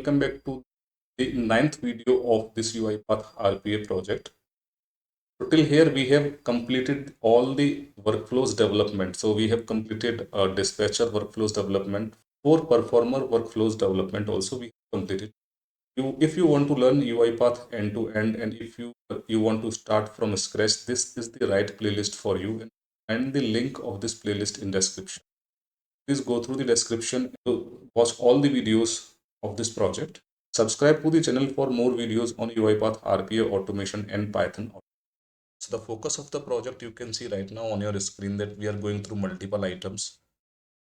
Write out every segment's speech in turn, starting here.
Welcome back to the ninth video of this UiPath RPA project. So till here we have completed all the workflows development. So we have completed dispatcher workflows development, for performer workflows development also we have completed. If you want to learn UiPath end to end, and if you want to start from scratch, this is the right playlist for you. And the link of this playlist in description. Please go through the description to watch all the videos of this project. Subscribe to the channel for more videos on UiPath RPA automation and Python. So the focus of the project you can see right now on your screen that we are going through multiple items,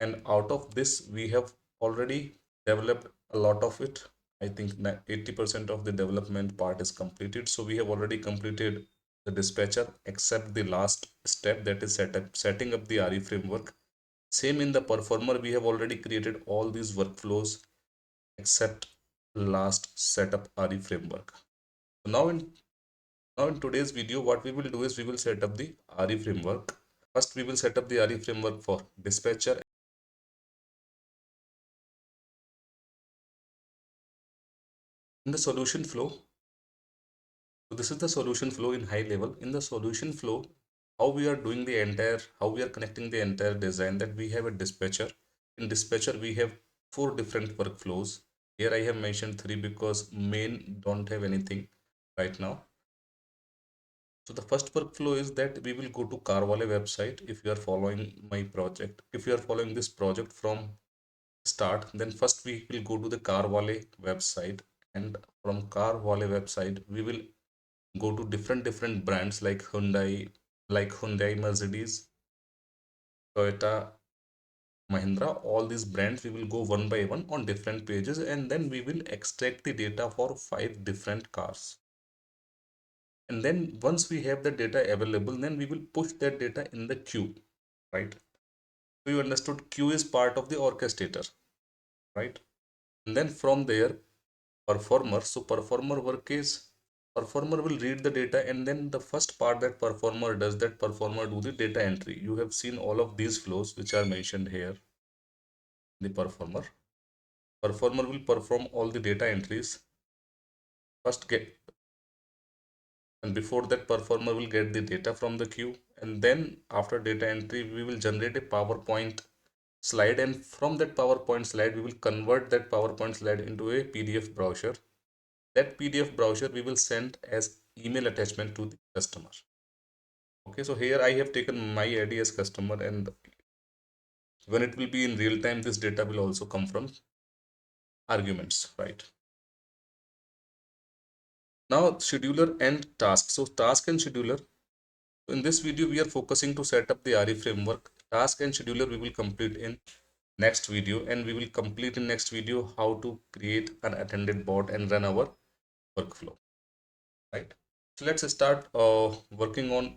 and out of this we have already developed a lot of it. I think 80% of the development part is completed. So we have already completed the dispatcher except the last step, that is setting up the RE framework. Same in the performer, we have already created all these workflows except last setup RE framework. So now in today's video, what we will do is we will set up the RE framework. First, we will set up the RE framework for dispatcher. In the solution flow, so this is the solution flow in high level. In the solution flow, how we are doing the entire, how we are connecting the entire design, that we have a dispatcher. In dispatcher, we have 4 different workflows. Here I have mentioned 3 because main don't have anything right now. So the first workflow is that we will go to Carvale website. If you are following my project, if you are following this project from start, then first we will go to the Carvale website, and from Carvale website we will go to different brands like Hyundai, Mercedes, Toyota, Mahindra. All these brands we will go one by one on different pages, and then we will extract the data for 5 different cars. And then once we have the data available, then we will push that data in the queue, right? So you understood, queue is part of the orchestrator, right? And then from there, performer. So performer work is, performer will read the data, and then the first part that performer does, that performer do the data entry. You have seen all of these flows which are mentioned here. The performer will perform all the data entries. First get, and before that performer will get the data from the queue, and then after data entry we will generate a PowerPoint slide, and from that PowerPoint slide we will convert that PowerPoint slide into a PDF brochure. That PDF brochure we will send as email attachment to the customer. Okay, so here I have taken my ID as customer, and when it will be in real time, this data will also come from arguments, right? Now scheduler and task. So task and scheduler. In this video, we are focusing to set up the RE framework. Task and scheduler we will complete in next video, and we will complete in next video how to create an attended bot and run our workflow, right? So let's start working on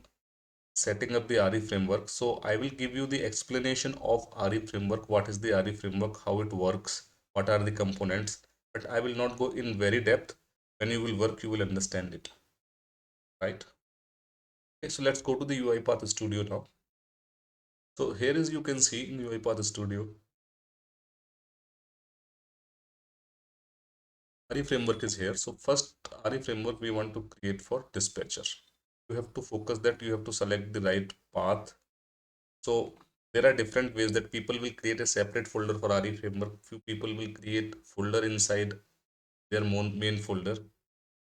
setting up the RE framework. So I will give you the explanation of RE framework. What is the RE framework, how it works, what are the components, but I will not go in very depth. When you will work, you will understand it, right? Okay, so let's go to the UiPath Studio now. So here is, you can see in UiPath Studio, RE framework is here. So first RE framework we want to create for dispatcher. You have to focus that you have to select the right path. So there are different ways that people will create a separate folder for RE framework. Few people will create folder inside their main folder.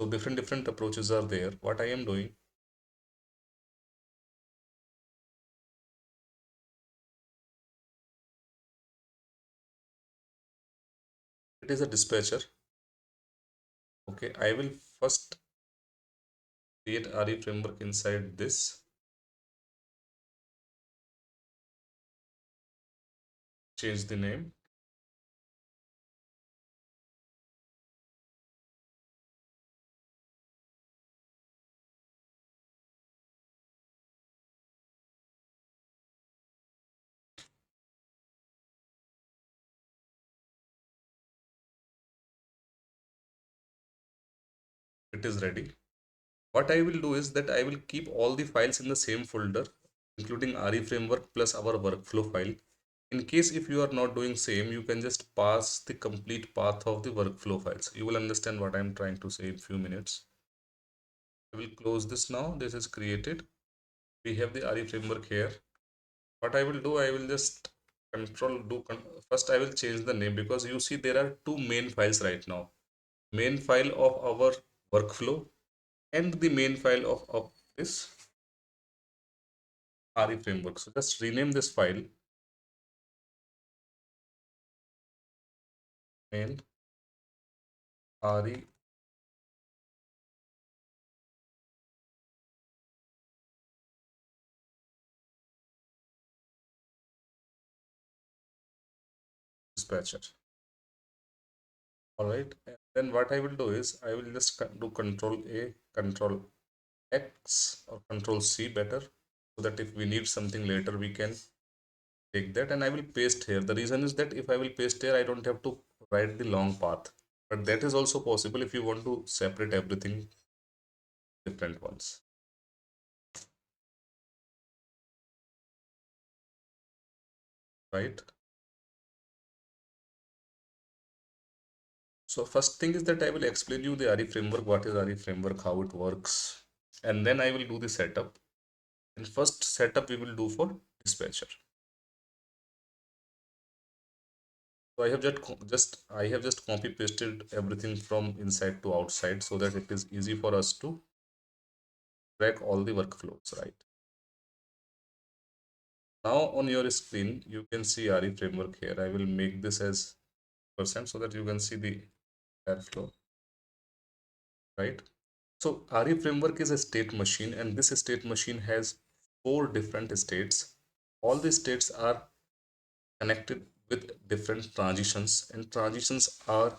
So different approaches are there. What I am doing, it is a dispatcher. Okay, I will first create RE framework inside this. Change the name. It is ready. What I will do is that I will keep all the files in the same folder, including RE framework plus our workflow file. In case if you are not doing same, you can just pass the complete path of the workflow files. You will understand what I'm trying to say in few minutes. I will close this now. This is created. We have the RE framework here. What I will do, I will just first I will change the name, because you see there are two main files right now. Main file of our workflow and the main file of this RE framework. So just rename this file main RE dispatcher. All right. And then what I will do is I will just do Control A, Control X, or Control C better, so that if we need something later, we can take that, and I will paste here. The reason is that if I will paste here, I don't have to write the long path. But that is also possible if you want to separate everything different ones, right? So first thing is that I will explain you the RE framework, what is RE framework, how it works, and then I will do the setup. And first setup we will do for dispatcher. So I have just copy pasted everything from inside to outside so that it is easy for us to track all the workflows, right? Now on your screen, you can see RE framework here. I will make this as percent so that you can see the airflow, right? So RE framework is a state machine, and this state machine has four different states. All the states are connected with different transitions, and transitions are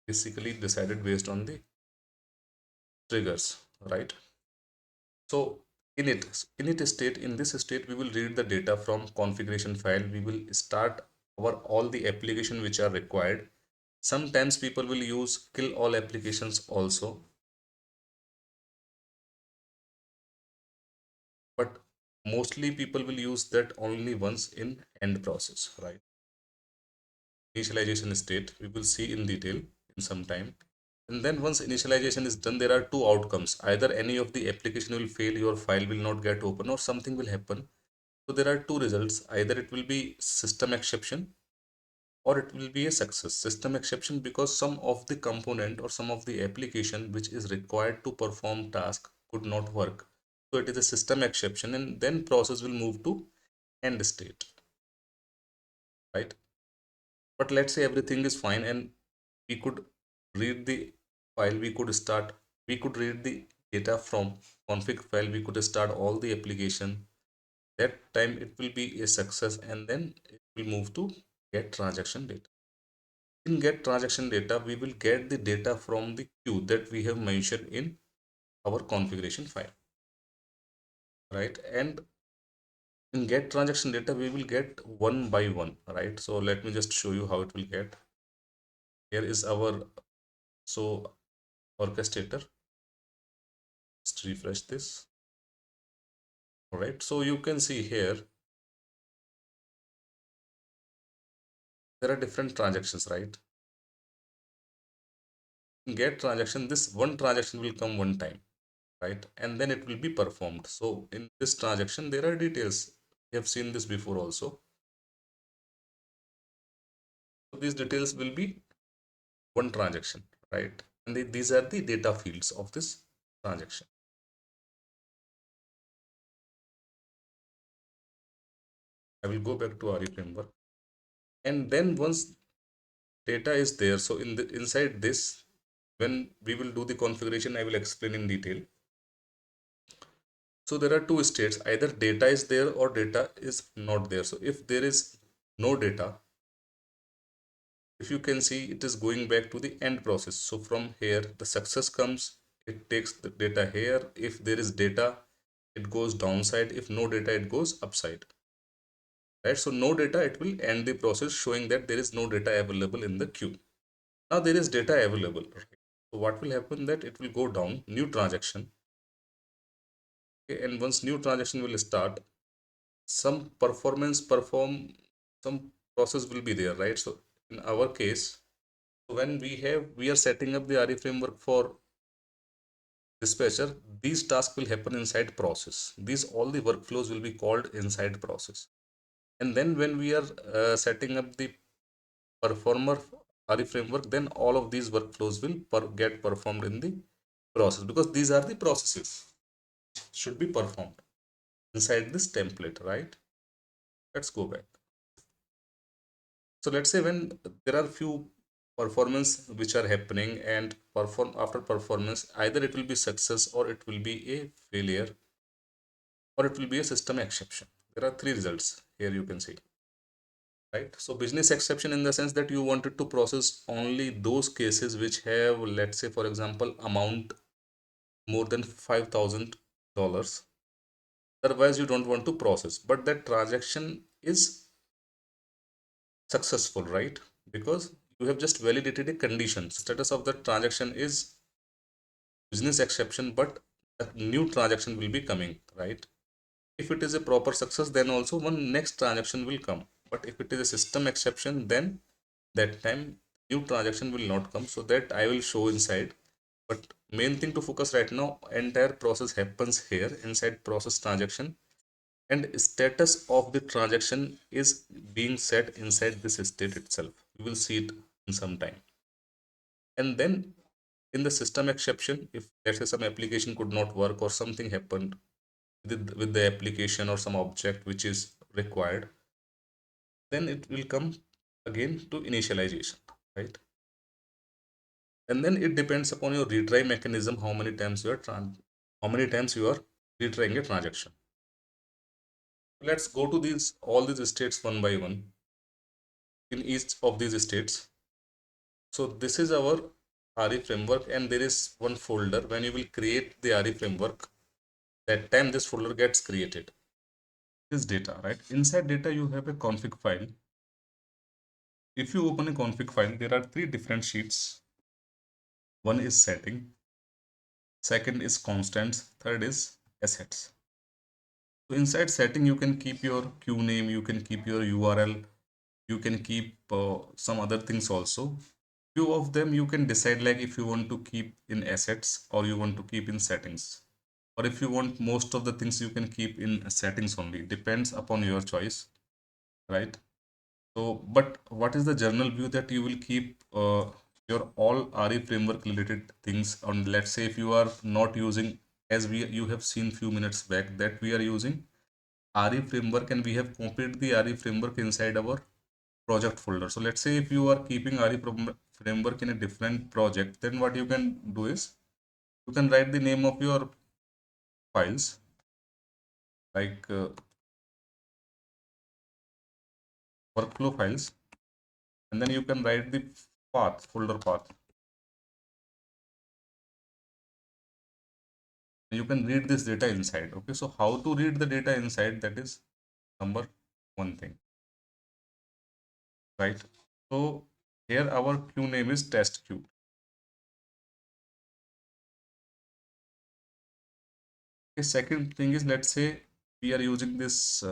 basically decided based on the triggers, right? So in it state, in this state, we will read the data from configuration file. We will start our all the application which are required. Sometimes people will use kill all applications also, but mostly people will use that only once in end process, right? Initialization state, we will see in detail in some time. And then once initialization is done, there are two outcomes. Either any of the application will fail, your file will not get open, or something will happen. So there are two results. Either it will be system exception or it will be a success. System exception because some of the component or some of the application which is required to perform task could not work. So it is a system exception, and then process will move to end state, right? But let's say everything is fine and we could read the file, we could read the data from config file, we could start all the application. That time it will be a success, and then it will move to get transaction data. In get transaction data, we will get the data from the queue that we have mentioned in our configuration file, right? And in get transaction data, we will get one by one, right? So let me just show you how it will get. Here is our so orchestrator. Just refresh this. All right. So you can see here there are different transactions, right? In get transaction, this one transaction will come one time, right? And then it will be performed. So in this transaction, there are details. We have seen this before also. So these details will be one transaction, right? And these are the data fields of this transaction. I will go back to RE framework. And then once data is there, so in the inside this, when we will do the configuration, I will explain in detail. So there are two states, either data is there or data is not there. So if there is no data, if you can see, it is going back to the end process. So from here, the success comes, it takes the data here. If there is data, it goes downside. If no data, it goes upside, right? So no data, it will end the process, showing that there is no data available in the queue. Now there is data available, right? So what will happen, that it will go down, new transaction. Okay, and once new transaction will start, some performance perform some process will be there, right? So in our case, when we are setting up the RE framework for dispatcher, these tasks will happen inside process. These all the workflows will be called inside process. And then when we are setting up the performer RE framework, then all of these workflows will get performed in the process, because these are the processes should be performed inside this template, right? Let's go back. So let's say when there are few performance which are happening, and perform after performance, either it will be success or it will be a failure or it will be a system exception. There are three results here you can see, right? So business exception in the sense that you wanted to process only those cases which have, let's say for example, amount more than $5,000. Otherwise you don't want to process, but that transaction is successful, right? Because you have just validated a condition. Status of the transaction is business exception, but a new transaction will be coming, right? If it is a proper success, then also one next transaction will come. But if it is a system exception, then that time new transaction will not come. So that I will show inside. But main thing to focus right now, entire process happens here inside process transaction, and status of the transaction is being set inside this state itself. You will see it in some time. And then in the system exception, if let's say some application could not work or something happened with the application or some object which is required, then it will come again to initialization, right? And then it depends upon your retry mechanism, how many times you are retrying a transaction. Let's go to these all these states one by one in each of these states. So this is our RE framework, and there is one folder. When you will create the RE framework, that time this folder gets created. This data, right? Inside data you have a config file. If you open a config file, there are three different sheets. One is setting, second is constants, third is assets. So inside setting, you can keep your queue name, you can keep your URL, you can keep some other things also. Few of them you can decide, like if you want to keep in assets or you want to keep in settings, or if you want most of the things you can keep in settings only. Depends upon your choice, right? So, but what is the general view that you will keep your all RE framework related things on? Let's say if you are not using, as you have seen few minutes back, that we are using RE framework and we have copied the RE framework inside our project folder. So let's say if you are keeping framework in a different project, then what you can do is you can write the name of your files, like workflow files, and then you can write the folder path. You can read this data inside. Okay, so how to read the data inside, that is number one thing, right? So here our queue name is test queue. Okay, second thing is, let's say we are using this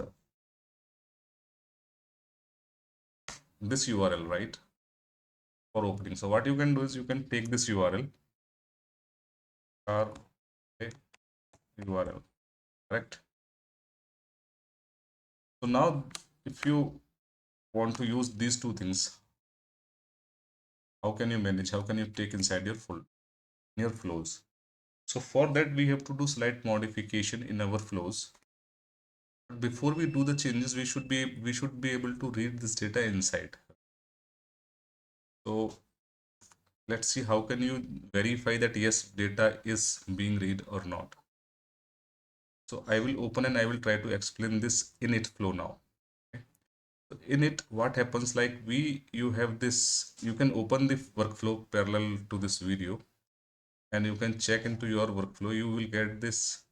URL, right, for opening. So what you can do is you can take this URL, URL, correct? So now if you want to use these two things, how can you manage, how can you take inside your your flows? So for that we have to do slight modification in our flows. But before we do the changes, we should be able to read this data inside. So let's see, how can you verify that yes, data is being read or not? So I will open and I will try to explain this init flow now. Okay. So in it, what happens, like you have this, you can open the workflow parallel to this video and you can check into your workflow. You will get this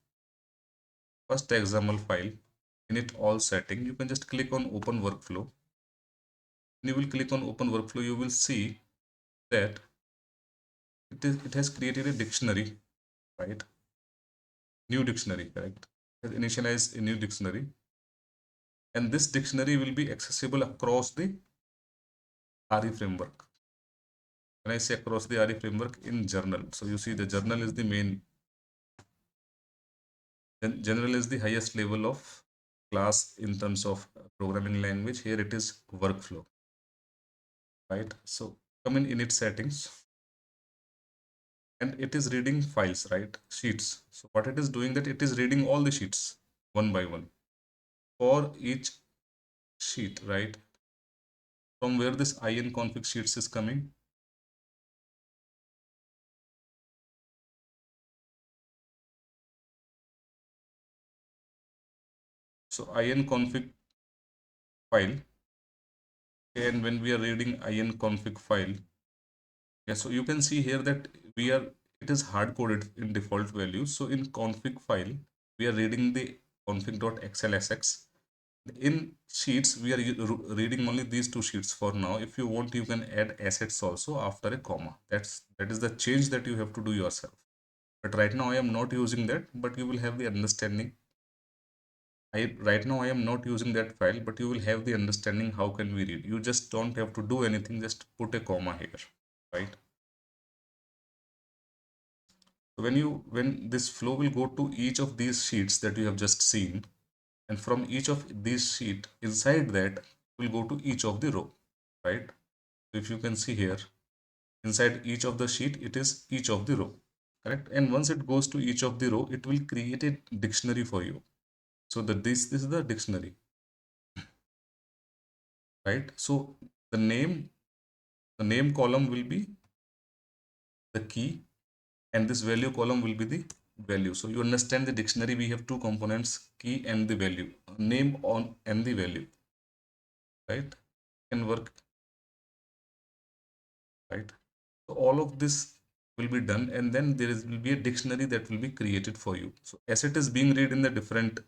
first example file in it all setting. You can just click on open workflow. When you will click on open workflow, you will see that it has created a dictionary, right? New dictionary, correct? It has initialized a new dictionary. And this dictionary will be accessible across the RE framework. When I say across the RE framework, in journal, so you see the journal is the main, then general is the highest level of class in terms of programming language. Here it is workflow, right? So come in init settings, and it is reading files, right? Sheets. So what it is doing, that it is reading all the sheets one by one for each sheet, right? From where this in config sheets is coming. So in config file, and when we are reading in config file, yeah, so you can see here that we are, it is hard coded in default values. So in config file, we are reading the config.xlsx. In sheets, we are reading only these two sheets for now. If you want, you can add assets also after a comma. That is the change that you have to do yourself. But right now I am not using that, but you will have the understanding. Right now I am not using that file, but you will have the understanding how can we read. You just don't have to do anything, just put a comma here, right? So when this flow will go to each of these sheets that you have just seen, and from each of these sheet inside that will go to each of the row, right? If you can see here, inside each of the sheet, it is each of the row, correct? And once it goes to each of the row, it will create a dictionary for you. So that this is the dictionary, right? So the name, the name column will be the key, and this value column will be the value. So you understand the dictionary, we have two components, key and the value, name on and the value, right? Can work, right? So all of this will be done, and then will be a dictionary that will be created for you. So asset is being read in the different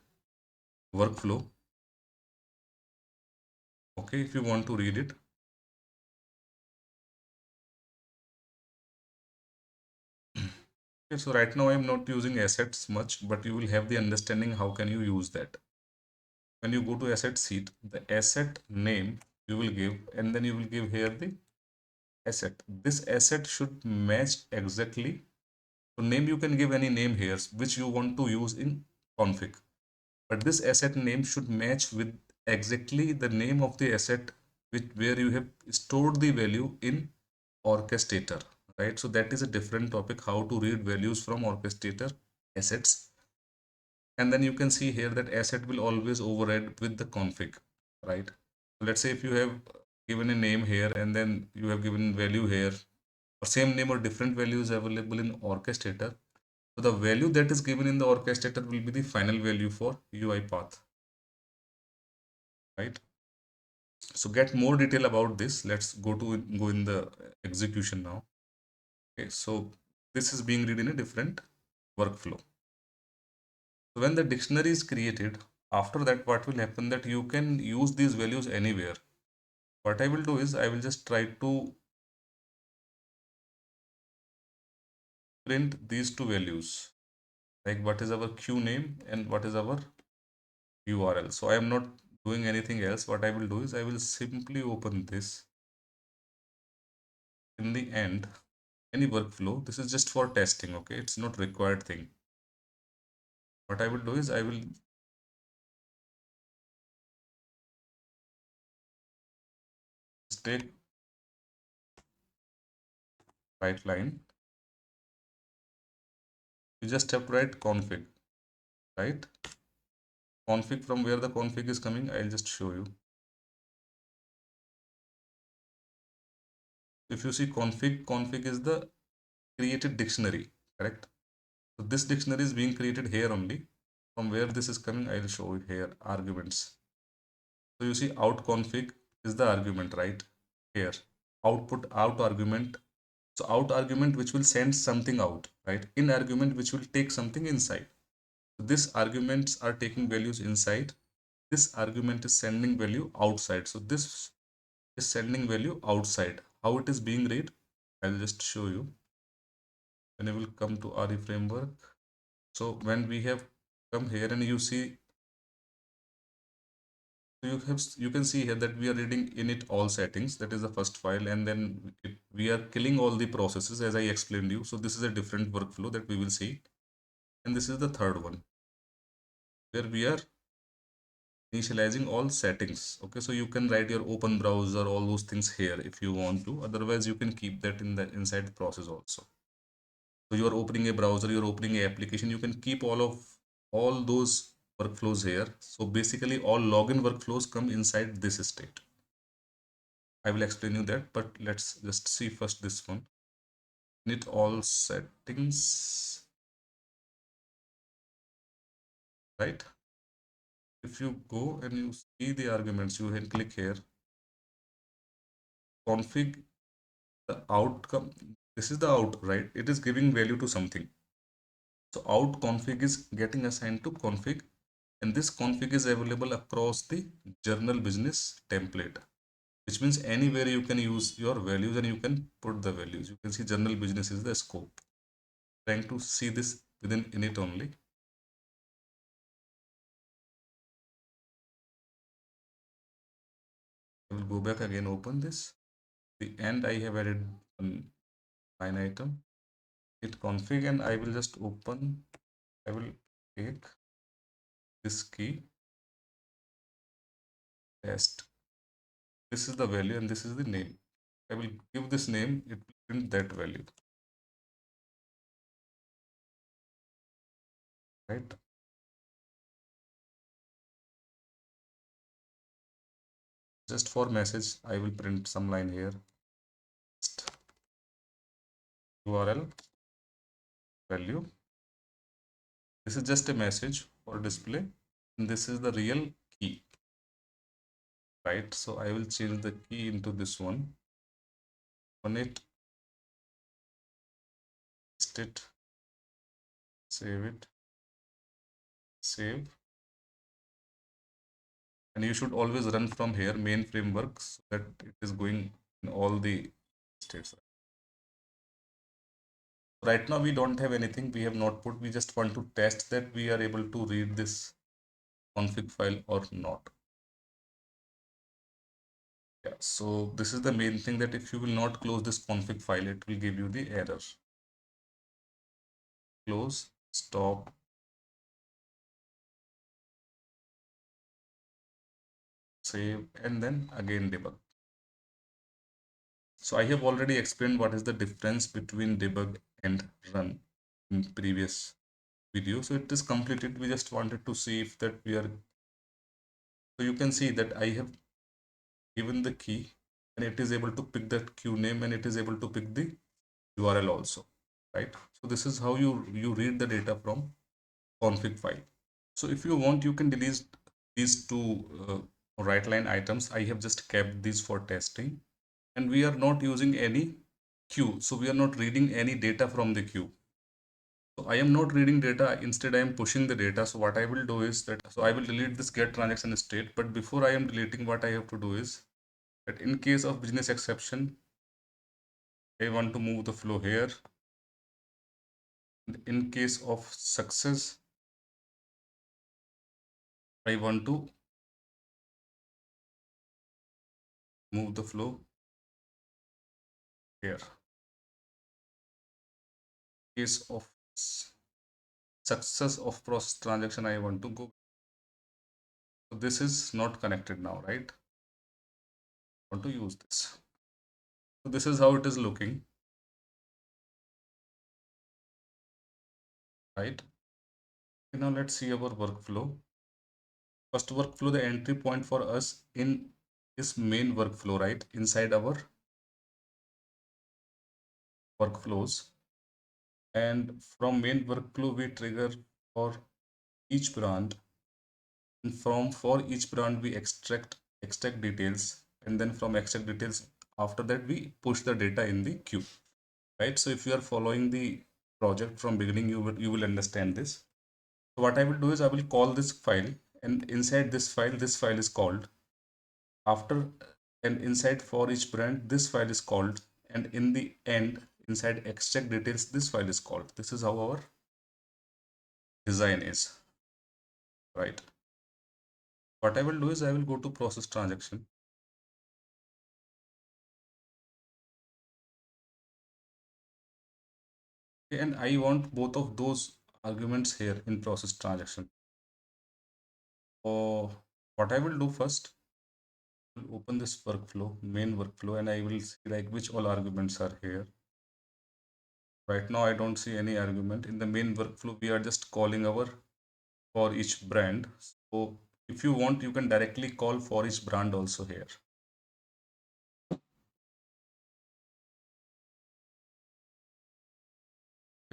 workflow. Okay, if you want to read it. Okay, so right now I am not using assets much, but you will have the understanding how can you use that. When you go to asset sheet, the asset name you will give, and then you will give here the asset. This asset should match exactly. So name, you can give any name here which you want to use in config, but this asset name should match with exactly the name of the asset where you have stored the value in orchestrator, right? So that is a different topic, how to read values from orchestrator assets. And then you can see here that asset will always override with the config, right? Let's say if you have given a name here and then you have given value here, or same name or different values available in orchestrator. So the value that is given in the orchestrator will be the final value for UiPath, right? So get more detail about this. Let's go in the execution now. Okay, so this is being read in a different workflow. So when the dictionary is created, after that, what will happen, that you can use these values anywhere. What I will do is I will just try to print these two values, like what is our queue name and what is our URL. So I am not doing anything else. What I will do is I will simply open this. In the end, any workflow, this is just for testing, okay? It's not required thing. What I will do is I will take right line. You just have to write config, right? Config, from where the config is coming, I'll just show you. If you see config, config is the created dictionary, correct? So this dictionary is being created here only. From where this is coming, I'll show it here, arguments. So you see out config is the argument, right? Here, output out argument. So out argument which will send something out, right? In argument which will take something inside. So this arguments are taking values inside. This argument is sending value outside. So this is sending value outside. How it is being read, I'll just show you. When I will come to RE framework. So when we have come here and you see You can see here that we are reading init all settings. That is the first file, and then we are killing all the processes as I explained you. So this is a different workflow that we will see, and this is the third one where we are initializing all settings. Okay, so you can write your open browser, all those things here if you want to. Otherwise, you can keep that in the inside the process also. So you are opening a browser, you're opening a application, you can keep all those workflows here. So basically all login workflows come inside this state. I will explain you that, but let's just see first this one. Init all settings, right? If you go and you see the arguments, you can click here, config the outcome. This is the out, right? It is giving value to something. So out config is getting assigned to config, and this config is available across the journal business template, which means anywhere you can use your values and you can put the values. You can see journal business is the scope. Trying to see this within init only. I will go back again, open this. The end I have added one line item, hit config, and I will just open. I will take this key, test. This is the value and this is the name. I will give this name, it will print that value, right? Just for message, I will print some line here. Just URL value. This is just a message for display, and this is the real key, right? So I will change the key into this one. On it, paste it, save it, save. And you should always run from here main framework so that it is going in all the states. Right now we don't have anything, we have not put, we just want to test that we are able to read this config file or not. Yeah, so this is the main thing, that if you will not close this config file, it will give you the error. Close, stop, save, and then again debug. So I have already explained what is the difference between debug and run in previous video. So it is completed. We just wanted to see if that we are. So you can see that I have given the key and it is able to pick that queue name and it is able to pick the URL also, right? So this is how you read the data from config file. So if you want, you can delete these two right line items. I have just kept these for testing, and we are not using any queue. So we are not reading any data from the queue. So I am not reading data, instead I am pushing the data. So what I will do is that, so I will delete this get transaction state, but before I am deleting, what I have to do is that in case of business exception, I want to move the flow here. And in case of success, I want to move the flow here. In case of success of process transaction, I want to go. So this is not connected now, right? I want to use this. So this is how it is looking, right? Okay, now let's see our workflow. First workflow, the entry point for us in is main workflow, right? Inside our workflows. And from main workflow, we trigger for each brand. And from for each brand, we extract details. And then from extract details, after that, we push the data in the queue, right? So if you are following the project from beginning, you will understand this. So what I will do is I will call this file, and inside this file is called. After and inside for each brand, this file is called, and in the end, inside extract details, this file is called. This is how our design is, right? What I will do is I will go to process transaction. Okay, and I want both of those arguments here in process transaction. So what I will do first, will open this workflow, main workflow, and I will see like which all arguments are here. Right now, I don't see any argument. In the main workflow, we are just calling our for each brand. So if you want, you can directly call for each brand also here.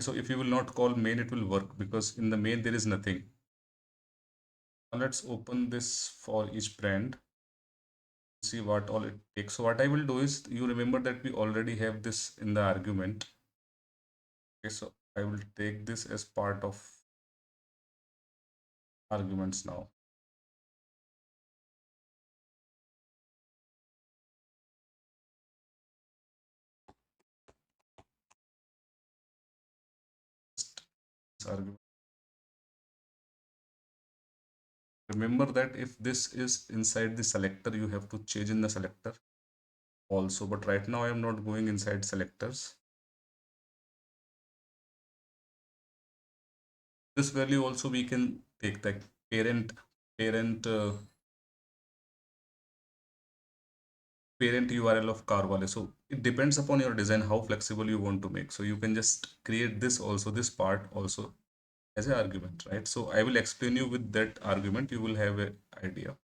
So if you will not call main, it will work because in the main there is nothing. Now let's open this for each brand. See what all it takes. So what I will do is, you remember that we already have this in the argument. Okay, so I will take this as part of arguments now. Just this argument. Remember that if this is inside the selector, you have to change in the selector also. But right now I am not going inside selectors. This value also we can take the parent uh, parent URL of Carvale. So it depends upon your design how flexible you want to make. So you can just create this also, this part also as an argument, right? So I will explain you with that argument. You will have an idea.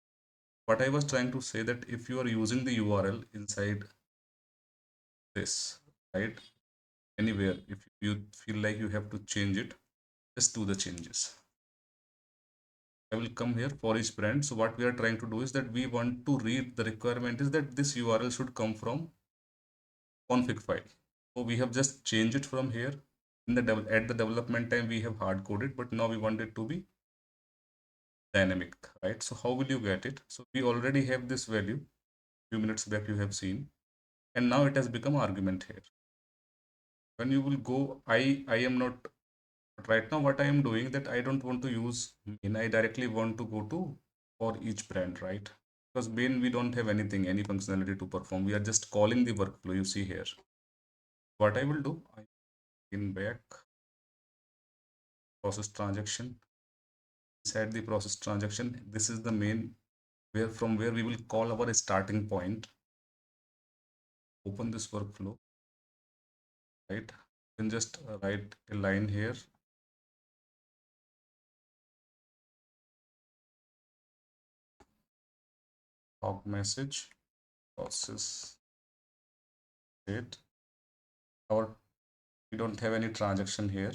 What I was trying to say, that if you are using the URL inside this, right, anywhere, if you feel like you have to change it, just do the changes. I will come here for each brand. So what we are trying to do is that we want to read, the requirement is that this URL should come from config file. So we have just changed it from here. In the at the development time we have hard coded, but now we want it to be dynamic, right? So how will you get it? So we already have this value, few minutes back you have seen, and now it has become argument here. When you will go, I am not, right now what I am doing, that I don't want to use main. I directly want to go to for each brand, right? Because main we don't have anything, any functionality to perform. We are just calling the workflow. You see here. What I will do, I in back process transaction. Inside the process transaction, this is the main where from where we will call our starting point. Open this workflow, right? You can just write a line here. Log message process date. Our we don't have any transaction here.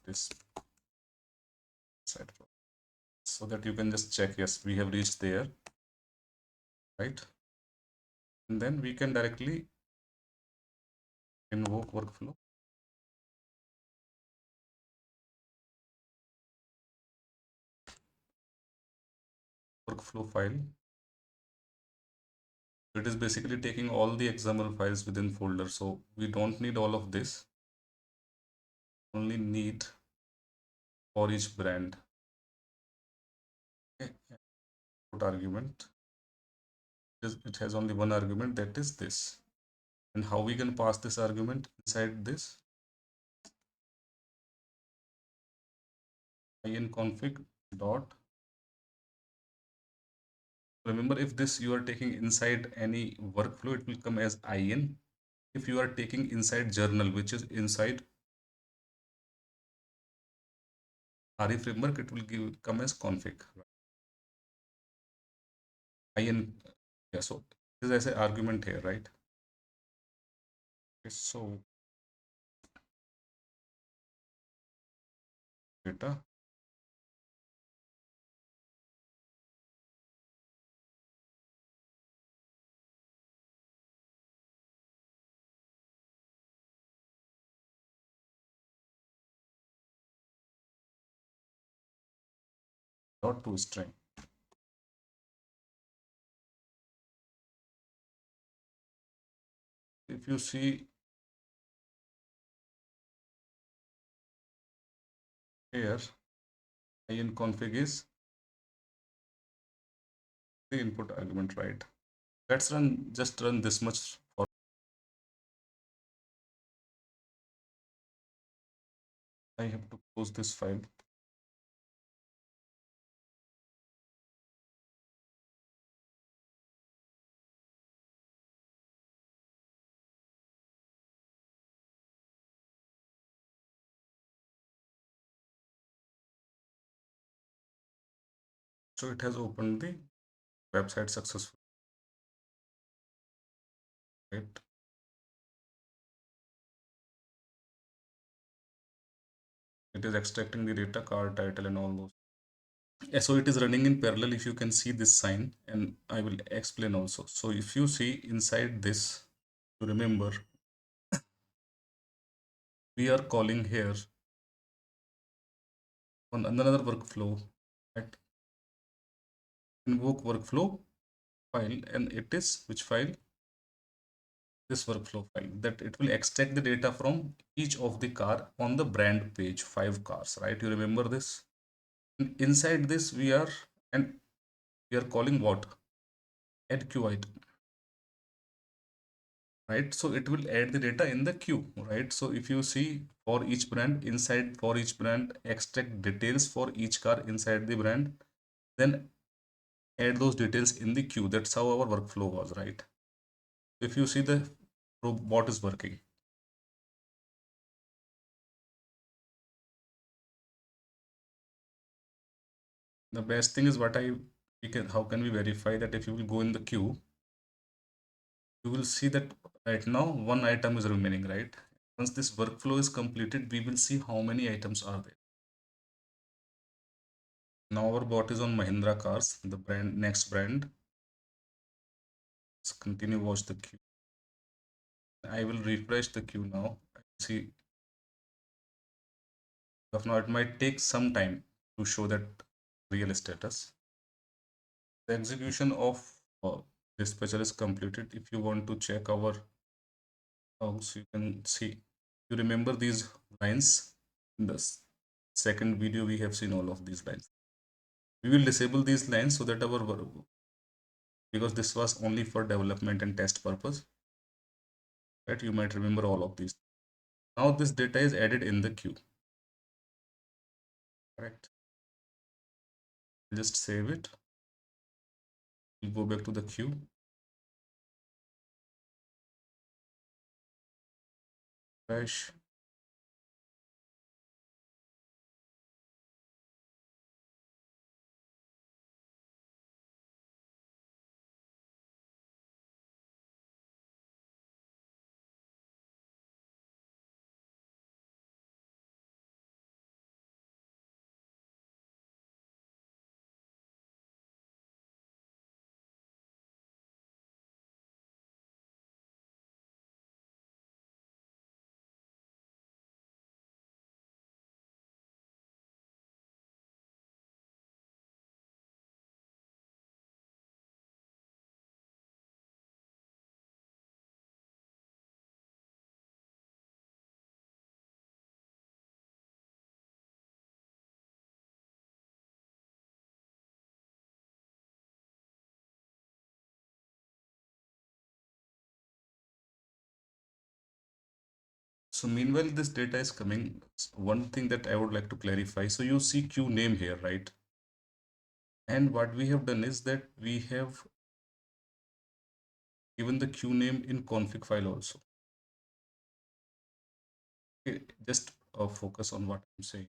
This side, so that you can just check, yes, we have reached there, right? And then we can directly invoke workflow file. It is basically taking all the XML files within folder. So we don't need all of this. Only need for each brand. Okay. Put argument. It has only one argument, that is this. And how we can pass this argument inside this? inconfig dot. Remember, if this you are taking inside any workflow, it will come as in. If you are taking inside journal, which is inside RE framework, it will come as config. In, yeah, so this is as an argument here, right? Okay, so data dot to string. If you see here, in config is the input argument, right? Let's just run this much for. I have to close this file. So it has opened the website successfully, right? It is extracting the data, car title and all those. Yeah, so it is running in parallel. If you can see this sign, and I will explain also. So if you see inside this, to remember, we are calling here on another workflow at invoke workflow file, and it is which file? This workflow file, that it will extract the data from each of the car on the brand page, 5 cars, right? You remember this? Inside this and we are calling what? Add queue item, right? So it will add the data in the queue, right? So if you see, for each brand, inside for each brand, extract details for each car inside the brand, then add those details in the queue. That's how our workflow was, right? If you see, the robot is working. The best thing is what I we can how can we verify that? If you will go in the queue, you will see that right now one item is remaining, right? Once this workflow is completed, we will see how many items are there. Now our bot is on Mahindra cars, the brand, next brand. Let's continue watch the queue. I will refresh the queue now. See, of now it might take some time to show that real status. The execution of dispatcher is completed. If you want to check our house, you can see. You remember these lines? In the second video, we have seen all of these lines. We will disable these lines so that because this was only for development and test purpose, right? You might remember all of these. Now this data is added in the queue, correct? Just save it. We'll go back to the queue. Crash. So meanwhile, this data is coming. One thing that I would like to clarify. So you see queue name here, right? And what we have done is that we have given the queue name in config file also. Okay, just focus on what I'm saying.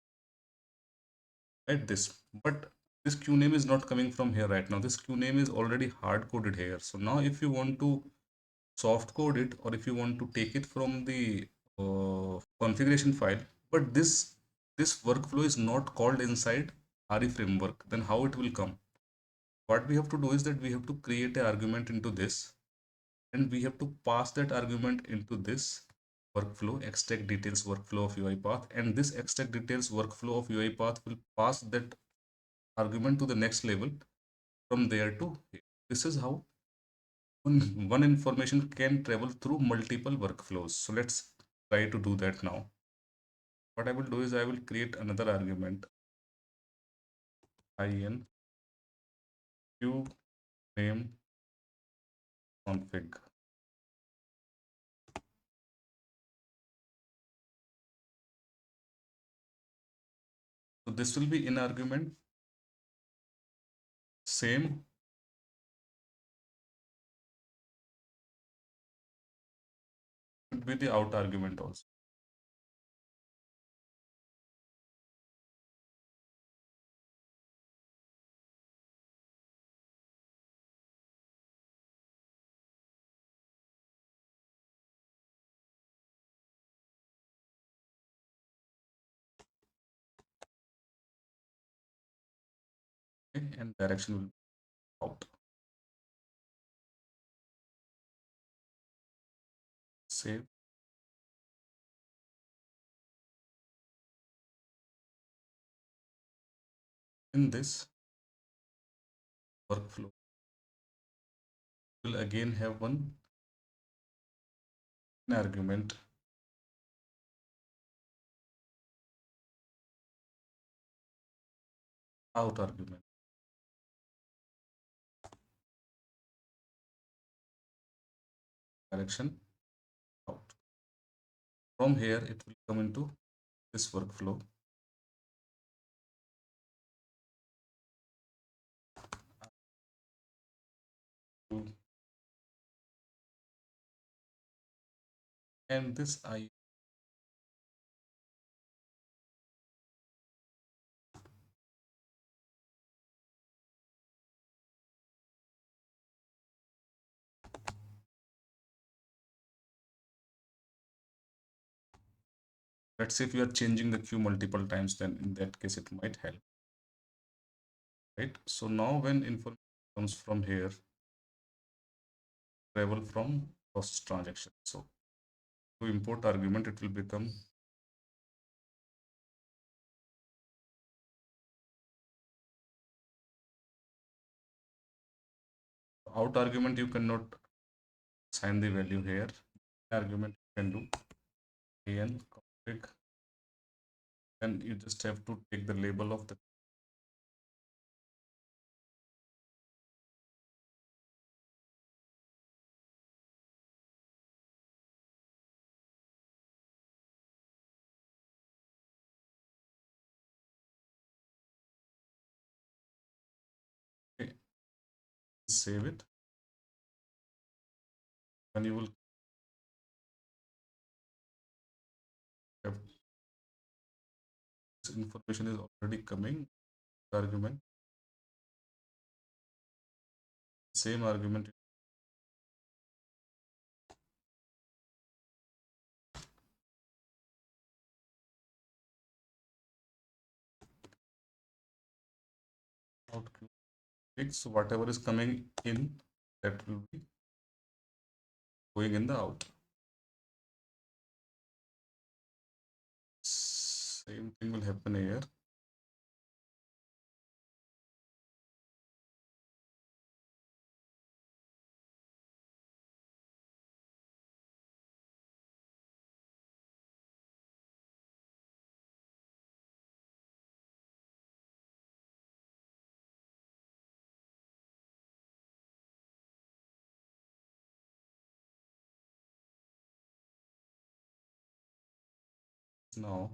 Right, but this queue name is not coming from here right now. This queue name is already hard coded here. So now if you want to soft code it, or if you want to take it from the configuration file, but this workflow is not called inside RE framework, then how it will come? What we have to do is that we have to create an argument into this, and we have to pass that argument into this workflow, extract details workflow of UiPath, and this extract details workflow of UiPath will pass that argument to the next level, from there to here. This is how one information can travel through multiple workflows. So let's try to do that now. What I will do is I will create another argument. in queue name config. So this will be in argument, same should be the out argument also. Okay, and direction will be out. Save. In this workflow, we'll again have one argument out argument. Direction out. From here, it will come into this workflow. And this I let's say if you are changing the queue multiple times, then in that case it might help, right? So now when information comes from here, travel from process transaction. So to import argument, it will become out argument. You cannot assign the value here. Argument you can do an config, and you just have to take the label of the okay, save it, and you will have this information is already coming. Argument, same argument out. So whatever is coming in, that will be going in the out. Same thing will happen here. Now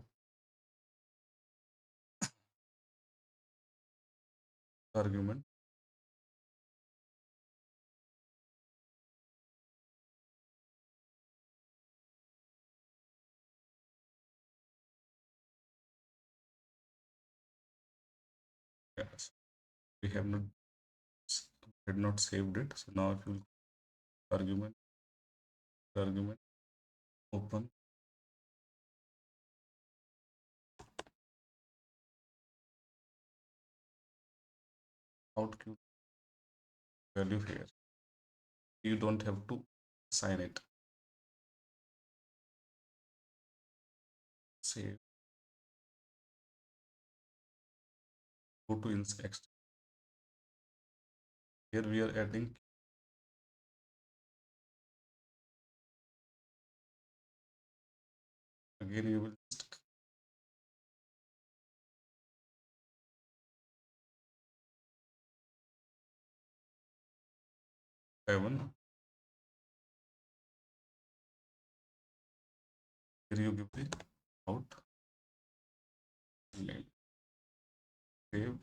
argument, yes, we have not had not saved it. So now if you argument open, out queue value here. You don't have to assign it. Save. Go to insect. Here we are adding. Again, you will just 7. Here you give the out name. Save.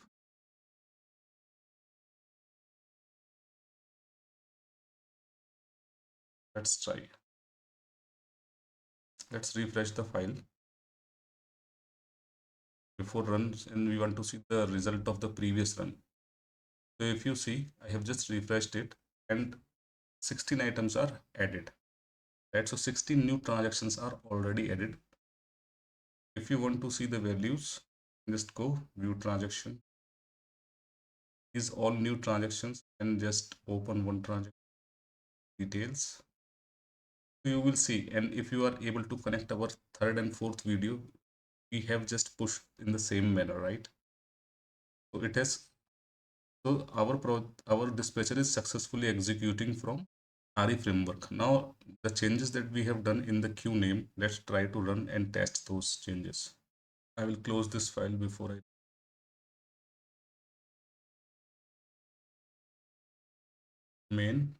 Let's try. Let's refresh the file before runs, and we want to see the result of the previous run. So if you see, I have just refreshed it and 16 items are added. Right, so 16 new transactions are already added. If you want to see the values, just go view transaction. These all new transactions, and just open one transaction details. So you will see, and if you are able to connect our third and fourth video, we have just pushed in the same manner, right? So it has, so our dispatcher is successfully executing from RE framework. Now the changes that we have done in the queue name, let's try to run and test those changes. I will close this file before I main.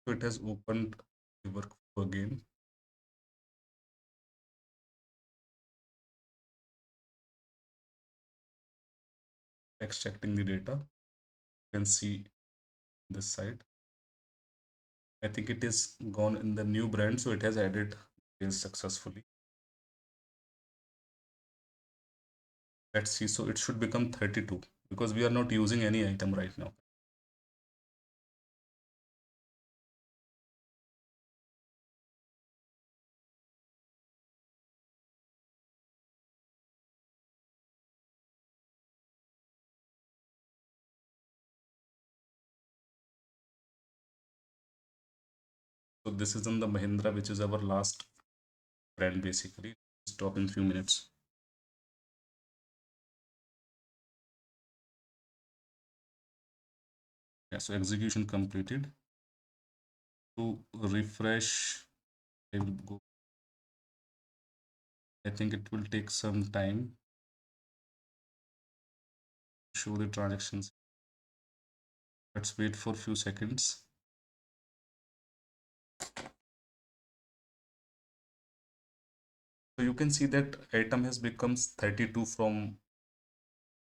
So it has opened the workflow again. Extracting the data. You can see this side. I think it is gone in the new brand, so it has added details successfully. Let's see. So it should become 32 because we are not using any item right now. So this is on the Mahindra, which is our last brand basically. Stop in few minutes. Yeah, so execution completed. To refresh, I will go. I think it will take some time to show the transactions. Let's wait for a few seconds. So you can see that item has become 32 from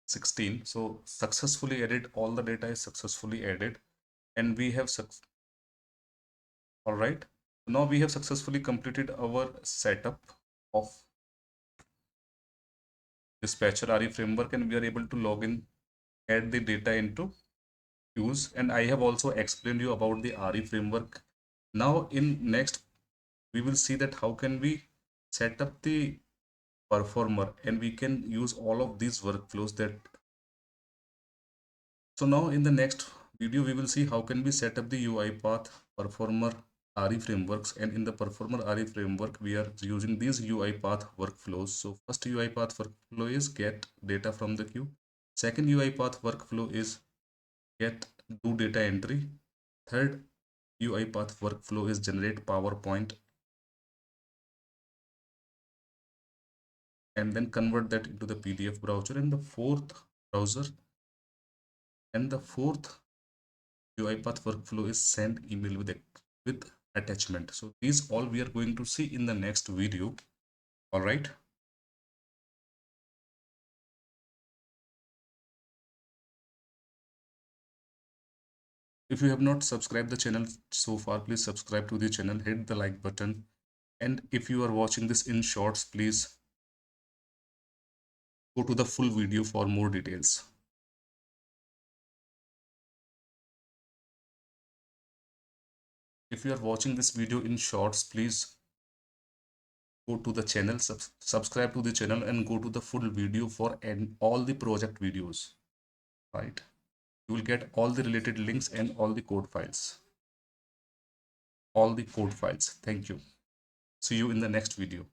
16. So successfully added, all the data is successfully added, and we have all right. Now we have successfully completed our setup of dispatcher RE framework, and we are able to log in, add the data into use, and I have also explained you about the RE framework. Now in next we will see that how can we set up the performer, and we can use all of these workflows that. So now in the next video we will see how can we set up the UiPath performer RE frameworks, and in the performer RE framework we are using these UiPath workflows. So first UiPath workflow is get data from the queue. Second UiPath workflow is get do data entry. Third UiPath workflow is generate PowerPoint and then convert that into the PDF browser. And the fourth browser and the fourth UiPath workflow is send email with attachment. So these all we are going to see in the next video. All right. If you have not subscribed the channel so far, please subscribe to the channel, hit the like button. And if you are watching this in shorts, please go to the full video for more details. If you are watching this video in shorts, please go to the channel, subscribe to the channel, and go to the full video for all the project videos, right? You will get all the related links and all the code files. Thank you. See you in the next video.